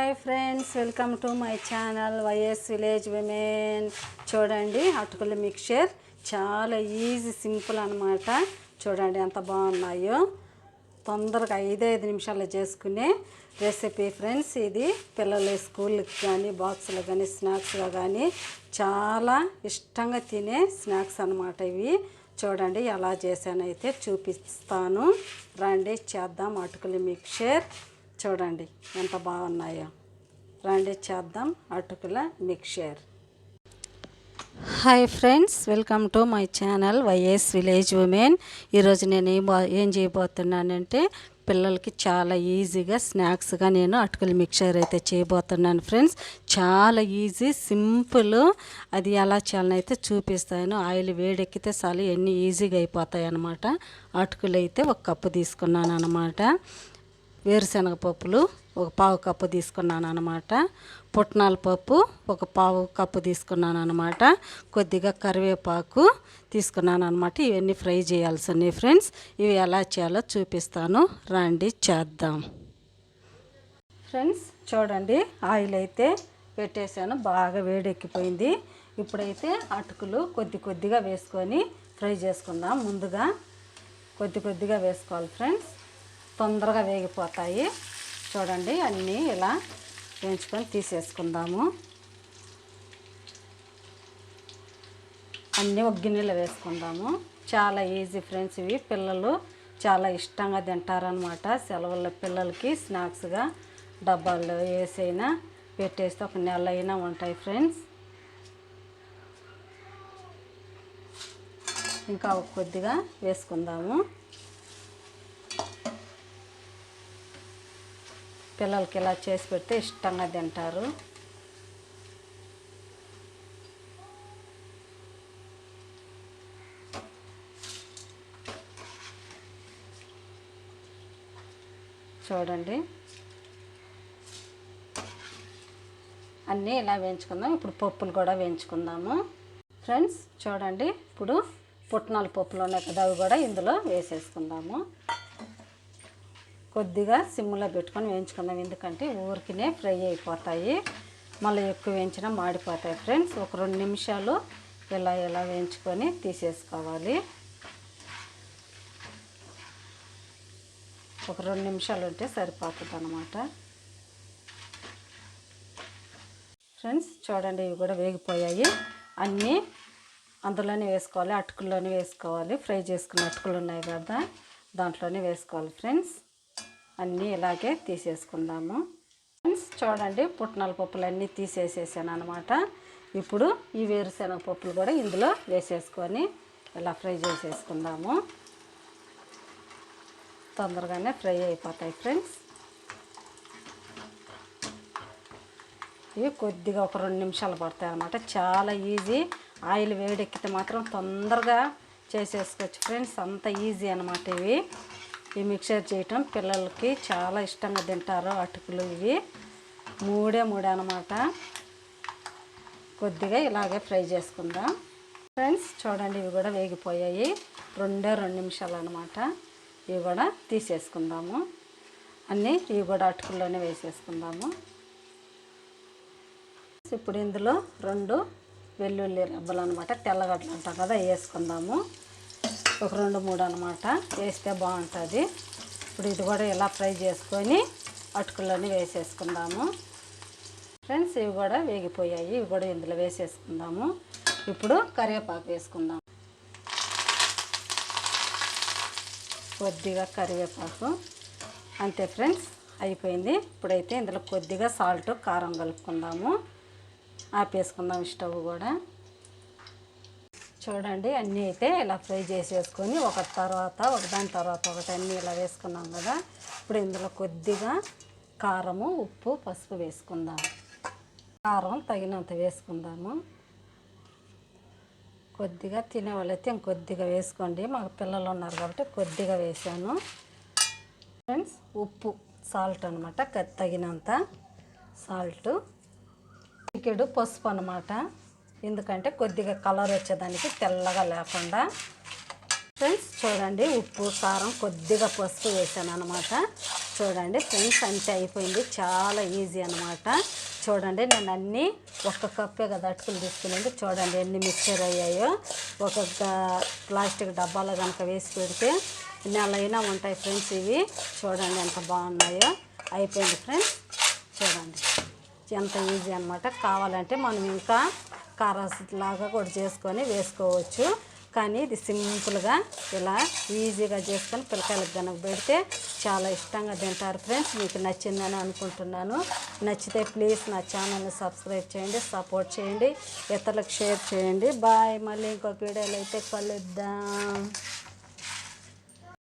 Hi friends, welcome to my channel YS village women. చూడండి, అటుకుల mixture చాలా easy, simple అనమాట. చూడండి ఎంత బాగున్నాయో. తొందరగా 5 నిమిషాల్లో చేసుకునే రెసిపీ ఫ్రెండ్స్. ఇది పిల్లలు స్కూల్కి కానీ, బాక్సులు కానీ, స్నాక్స్గా కానీ చాలా ఇష్టంగా తినే స్నాక్స్ అనమాట ఇవి. చూడండి ఎలా చేశానైతే చూపిస్తాను. రండి చేద్దాం అటుకుల మిక్చర్. చూడండి ఎంత బాగున్నాయో. రండి చేద్దాం అటుకుల mixture. Hi friends, welcome to my channel YS village women. ఈరోజు నేను ఏం చేయబోతున్నానంటే పిల్లలకి చాలా ఈజీగా స్నాక్స్గా నేను అటుకుల మిక్చర్ అయితే చేయబోతున్నాను ఫ్రెండ్స్. చాలా ఈజీ, సింపుల్. అది ఎలా చేయాలనైతే చూపిస్తాను. ఆయిల్ వేడెక్కితే చాలు ఎన్ని ఈజీగా అయిపోతాయి అన్నమాట. అటుకులు అయితే 1 కప్పు తీసుకున్నాను అన్నమాట. వేరుశనగ పప్పులు 1 పావు కప్పు తీసుకున్నాను అనమాట. పుట్నాల పప్పు 1 పావు కప్పు తీసుకున్నాను అనమాట. కొద్దిగా కరివేపాకు తీసుకున్నాను అనమాట. ఇవన్నీ ఫ్రై చేయాల్సినవి ఫ్రెండ్స్. ఇవి ఎలా చేయాలో చూపిస్తాను, రండి చేద్దాం ఫ్రెండ్స్. చూడండి ఆయిల్ అయితే పెట్టేశాను, బాగా వేడెక్కిపోయింది. ఇప్పుడైతే అటుకులు కొద్దిగా వేసుకొని ఫ్రై చేసుకుందాం. ముందుగా కొద్దిగా వేసుకోవాలి ఫ్రెండ్స్, తొందరగా వేగిపోతాయి. చూడండి అన్నీ ఇలా వేయించుకొని తీసేసుకుందాము. అన్నీ ఒక గిన్నెలో వేసుకుందాము. చాలా ఈజీ ఫ్రెండ్స్. ఇవి పిల్లలు చాలా ఇష్టంగా తింటారనమాట. సెలవుల్లో పిల్లలకి స్నాక్స్గా డబ్బాల్లో వేసైనా పెట్టేస్తే 1 నెల అయినా ఉంటాయి ఫ్రెండ్స్. ఇంకా కొద్దిగా వేసుకుందాము. పిల్లలకి ఇలా చేసి పెడితే ఇష్టంగా తింటారు. చూడండి అన్నీ ఇలా వేయించుకుందాం. ఇప్పుడు పప్పులు కూడా వేయించుకుందాము ఫ్రెండ్స్. చూడండి ఇప్పుడు పుట్నాల పప్పులు ఉన్నాయి కదా, అవి కూడా ఇందులో వేసేసుకుందాము. కొద్దిగా సిమ్లో పెట్టుకొని వేయించుకుందాం, ఎందుకంటే ఊరికినే ఫ్రై అయిపోతాయి. మళ్ళీ ఎక్కువ వేయించినా మాడిపోతాయి ఫ్రెండ్స్. ఒక 2 నిమిషాలు ఇలా వేయించుకొని తీసేసుకోవాలి. ఒక 2 నిమిషాలు ఉంటే సరిపోతుంది అన్నమాట ఫ్రెండ్స్. చూడండి ఇవి కూడా వేగిపోయాయి. అన్నీ అందులోనే వేసుకోవాలి, అటుకుల్లోనే వేసుకోవాలి. ఫ్రై చేసుకున్న అటుకులు ఉన్నాయి కదా, దాంట్లోనే వేసుకోవాలి ఫ్రెండ్స్. అన్నీ ఇలాగే తీసేసుకుందాము ఫ్రెండ్స్. చూడండి పుట్నాల పప్పులు అన్నీ తీసేసేసాను అనమాట. ఇప్పుడు ఈ వేరుశనగ పప్పులు కూడా ఇందులో వేసేసుకొని ఇలా ఫ్రై చేసేసుకుందాము. తొందరగానే ఫ్రై అయిపోతాయి ఫ్రెండ్స్. ఇవి కొద్దిగా ఒక 2 నిమిషాలు పడతాయి అన్నమాట. చాలా ఈజీ. ఆయిల్ వేడెక్కితే మాత్రం తొందరగా చేసేసుకోవచ్చు ఫ్రెండ్స్. అంత ఈజీ అన్నమాట ఇవి. ఈ మిక్చర్ చేయటం పిల్లలకి చాలా ఇష్టంగా తింటారు. అటుకులు ఇవి 3 అన్నమాట. కొద్దిగా ఇలాగే ఫ్రై చేసుకుందాం ఫ్రెండ్స్. చూడండి ఇవి కూడా వేగిపోయాయి. 2 నిమిషాలు అన్నమాట. ఇవి కూడా తీసేసుకుందాము. అన్నీ ఇవి కూడా అటుకుల్లోనే వేసేసుకుందాము. ఇప్పుడు ఇందులో 2 వెల్లుల్లి రెబ్బలు అనమాట, తెల్లగడ్డలు అంటాం కదా, వేసుకుందాము. ఒక 2-3 అనమాట వేస్తే బాగుంటుంది. ఇప్పుడు ఇది కూడా ఇలా ఫ్రై చేసుకొని అటుకుల్లోనే వేసేసుకుందాము ఫ్రెండ్స్. ఇవి కూడా వేగిపోయాయి. ఇవి కూడా ఇందులో వేసేసుకుందాము. ఇప్పుడు కరివేపాకు వేసుకుందాం. కొద్దిగా కరివేపాకు, అంతే ఫ్రెండ్స్, అయిపోయింది. ఇప్పుడైతే ఇందులో కొద్దిగా సాల్ట్, కారం కలుపుకుందాము. ఆపేసుకుందాం స్టవ్ కూడా. చూడండి అన్నీ అయితే ఇలా ఫ్రై చేసేసుకొని ఒకదాని తర్వాత ఒకటి అన్నీ ఇలా వేసుకున్నాం కదా. ఇప్పుడు ఇందులో కొద్దిగా కారము, ఉప్పు, పసుపు వేసుకుందాం. కారం తగినంత వేసుకుందాము. కొద్దిగా తినేవాళ్ళైతే ఇంకొద్దిగా వేసుకోండి. మాకు పిల్లలు ఉన్నారు కాబట్టి కొద్దిగా వేసాను ఫ్రెండ్స్. ఉప్పు, సాల్ట్ అనమాట, తగినంత సాల్ట్. చిటికెడు పసుపు అనమాట, ఎందుకంటే కొద్దిగా కలర్ వచ్చేదానికి, తెల్లగా లేకుండా. ఫ్రెండ్స్ చూడండి, ఉప్పు కారం కొద్దిగా పసుపు వేసాను అనమాట. చూడండి ఫ్రెండ్స్, అంతే అయిపోయింది. చాలా ఈజీ అనమాట. చూడండి, నేను అన్నీ ఒక్క కప్పే కదా అటుకులు తీసుకునేది. చూడండి ఎన్ని మిక్చర్ అయ్యాయో. ఒక ప్లాస్టిక్ డబ్బాలో కనుక వేసి పెడితే నెల అయినా ఉంటాయి ఫ్రెండ్స్. ఇవి చూడండి ఎంత బాగున్నాయో. అయిపోయింది ఫ్రెండ్స్. చూడండి ఎంత ఈజీ అనమాట. కావాలంటే మనం ఇంకా కారాలాగా కూడా చేసుకొని వేసుకోవచ్చు. కానీ ఇది సింపుల్గా ఇలా ఈజీగా చేసుకొని పిల్లకాయలకు కనుక పెడితే చాలా ఇష్టంగా తింటారు ఫ్రెండ్స్. మీకు నచ్చిందని అనుకుంటున్నాను. నచ్చితే ప్లీజ్ నా ఛానల్ని సబ్స్క్రైబ్ చేయండి, సపోర్ట్ చేయండి, ఇతరులకు షేర్ చేయండి. బాయ్. మళ్ళీ ఇంకొక వీడియోలో అయితే కలుద్దాం.